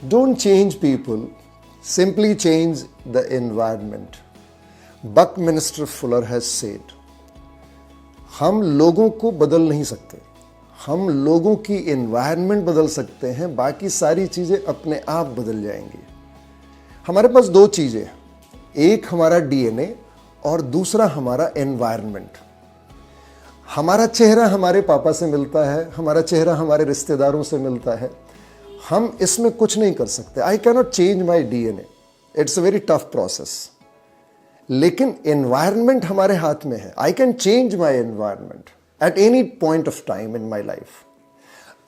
Don't change people, simply change the environment. Buckminster Fuller has said, हम लोगों को बदल नहीं सकते, हम लोगों की एनवायरनमेंट बदल सकते हैं, बाकी सारी चीज़ें अपने आप बदल जाएंगी। हमारे पास दो चीज़ें हैं, एक हमारा डीएनए और दूसरा हमारा एनवायरनमेंट। हमारा चेहरा हमारे पापा से मिलता है, हमारा चेहरा हमारे रिश्तेदारों से मिलता है, हम इसमें कुछ नहीं कर सकते। I cannot change my DNA, it's a very tough process. लेकिन एनवायरनमेंट हमारे हाथ में है। I can change my environment at any point of time in my life.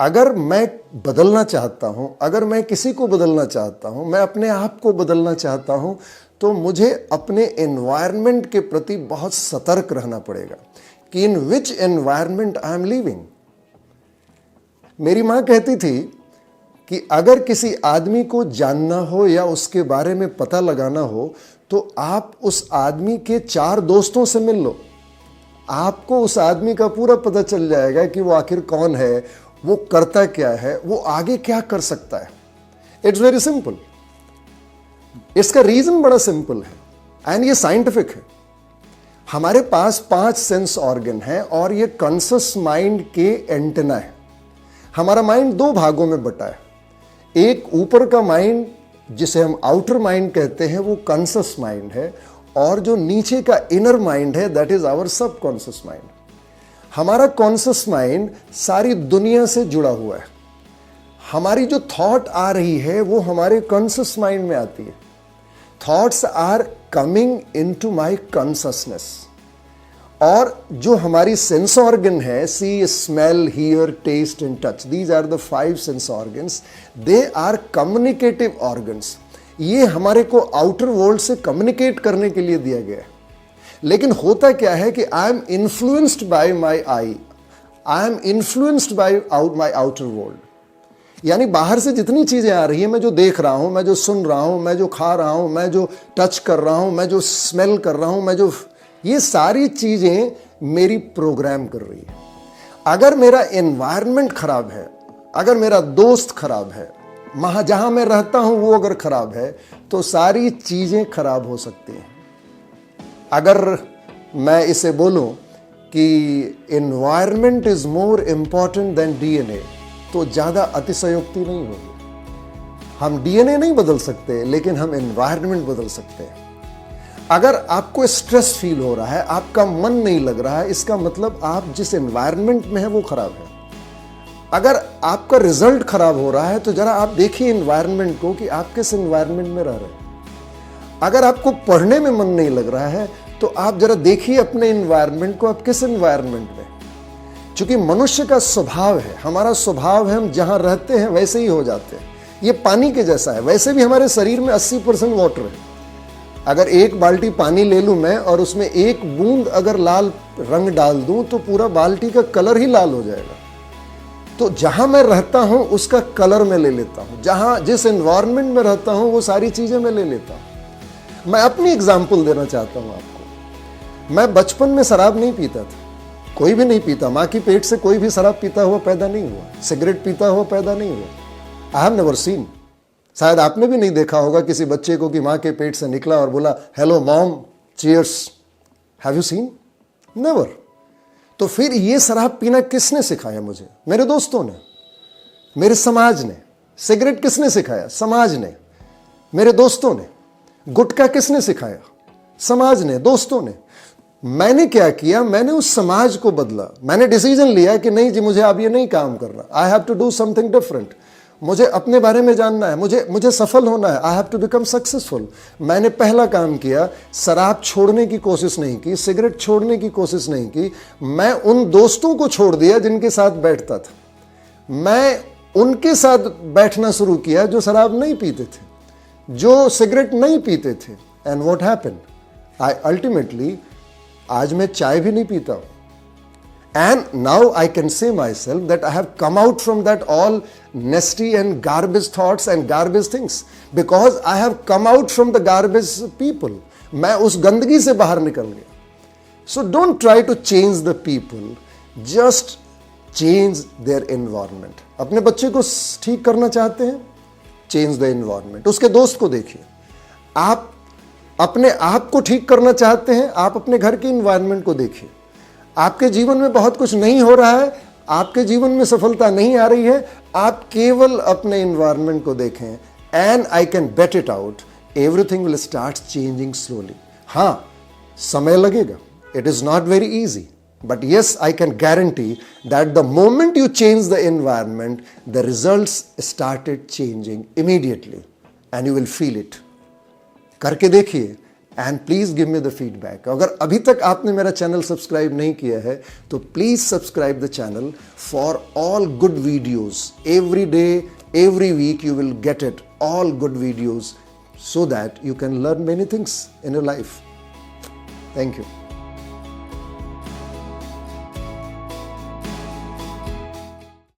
अगर मैं बदलना चाहता हूं, अगर मैं किसी को बदलना चाहता हूं, मैं अपने आप को बदलना चाहता हूं, तो मुझे अपने एनवायरनमेंट के प्रति बहुत सतर्क रहना पड़ेगा कि इन विच एनवायरनमेंट आई एम लिविंग। मेरी मां कहती थी कि अगर किसी आदमी को जानना हो या उसके बारे में पता लगाना हो तो आप उस आदमी के 4 दोस्तों से मिल लो, आपको उस आदमी का पूरा पता चल जाएगा कि वो आखिर कौन है, वो करता क्या है, वो आगे क्या कर सकता है। It's very simple. इसका रीजन बड़ा सिंपल है एंड ये साइंटिफिक है। हमारे पास 5 सेंस ऑर्गन है और ये कॉन्शियस माइंड के एंटेना है। हमारा माइंड 2 भागों में बटा है। एक ऊपर का माइंड जिसे हम आउटर माइंड कहते हैं वो कॉन्शियस माइंड है, और जो नीचे का इनर माइंड है that is our subconscious mind. हमारा कॉन्शियस माइंड सारी दुनिया से जुड़ा हुआ है। हमारी जो थॉट आ रही है वो हमारे कॉन्शियस माइंड में आती है। Thoughts are coming into my consciousness. और जो हमारी सेंस ऑर्गन है, see, smell, hear, taste and touch, these are the 5 sense organs. They are communicative organs. ये हमारे को आउटर वर्ल्ड से कम्युनिकेट करने के लिए दिया गया है। लेकिन होता क्या है कि I am influenced by my I, I am influenced by my outer world. यानी बाहर से जितनी चीजें आ रही है, मैं जो देख रहा हूं, मैं जो सुन रहा हूं, मैं जो खा रहा हूं, मैं जो टच कर रहा हूं, मैं जो स्मेल कर रहा हूं, मैं जो, ये सारी चीजें मेरी प्रोग्राम कर रही है। अगर मेरा एनवायरनमेंट खराब है, अगर मेरा दोस्त खराब है, जहां मैं रहता हूं वो अगर खराब है, तो सारी चीजें खराब हो सकती हैं। अगर मैं इसे बोलूं कि environment is more important than DNA, तो ज्यादा अतिशयोक्ति नहीं होगी। हम डीएनए नहीं बदल सकते, लेकिन हम एनवायरनमेंट बदल सकते हैं। अगर आपको स्ट्रेस फील हो रहा है, आपका मन नहीं लग रहा है, इसका मतलब आप जिस एनवायरनमेंट में है वो खराब है। अगर आपका रिजल्ट खराब हो रहा है, तो जरा आप देखिए एनवायरनमेंट को कि आप किस एनवायरनमेंट में रह रहे हैं। अगर आपको पढ़ने में मन नहीं लग रहा है, तो आप जरा देखिए अपने एनवायरनमेंट को, आप किस एनवायरनमेंट में। क्योंकि मनुष्य का स्वभाव है, हमारा स्वभाव है, हम जहां रहते हैं वैसे ही हो जाते हैं। ये पानी के जैसा है। वैसे भी हमारे शरीर में 80% वाटर है। अगर एक बाल्टी पानी ले लूं मैं और उसमें एक बूंद अगर लाल रंग डाल दूं, तो पूरा बाल्टी का कलर ही लाल हो जाएगा। तो जहां मैं रहता हूं उसका कलर मैं ले लेता हूं, जहां जिस एनवायरनमेंट में रहता हूं वो सारी चीजें मैं ले लेता हूं। मैं अपनी एग्जांपल देना चाहता हूं आपको। मैं बचपन में शराब नहीं पीता था, कोई भी नहीं पीता। मां की पेट से कोई भी शराब पीता हुआ पैदा नहीं हुआ, सिगरेट पीता हुआ पैदा नहीं हुआ। I have never seen. शायद आपने भी नहीं देखा होगा किसी बच्चे को कि मां के पेट से निकला और बोला hello mom, cheers. Have you seen? Never. तो फिर ये शराब पीना किसने सिखाया मुझे? मेरे दोस्तों ने, मेरे समाज ने। सिगरेट किसने सिखाया? समाज ने, मेरे दोस्तों ने। गुटखा किसने सिखाया? समाज ने, दोस्तों ने। मैंने क्या किया? मैंने उस समाज को बदला। मैंने डिसीजन लिया कि नहीं जी, मुझे अब ये नहीं काम करना। I have to do something different. मुझे अपने बारे में जानना है, मुझे सफल होना है। I have to become successful. मैंने पहला काम किया, शराब छोड़ने की कोशिश नहीं की, सिगरेट छोड़ने की कोशिश नहीं की। मैं उन दोस्तों को छोड़ दिया जिनके साथ बैठता था। मैं उनके साथ बैठना शुरू किया जो शराब नहीं पीते थे, जो सिगरेट नहीं पीते थे। And what happened? I ultimately, आज मैं चाय भी नहीं पीता हूं। And now I can say myself that I have come out from that all nasty and garbage thoughts and garbage things, because I have come out from the garbage people. मैं उस गंदगी से बाहर निकल गया। So don't try to change the people, just change their environment. अपने बच्चे को ठीक करना चाहते हैं, चेंज द एनवायरनमेंट। उसके दोस्त को देखिए। आप अपने आप को ठीक करना चाहते हैं, आप अपने घर के एनवायरनमेंट को देखिए। आपके जीवन में बहुत कुछ नहीं हो रहा है, आपके जीवन में सफलता नहीं आ रही है, आप केवल अपने एनवायरनमेंट को देखें and I can bet it out, everything will start changing slowly. हाँ, समय लगेगा, it is not very easy, but yes, I can guarantee that the moment you change the environment, the results started changing immediately and you will feel it. करके देखिए and please give me the feedback. अगर अभी तक आपने मेरा channel subscribe नहीं किया है तो please subscribe the channel for all good videos. Every day, every week you will get it, all good videos, so that you can learn many things in your life. Thank you.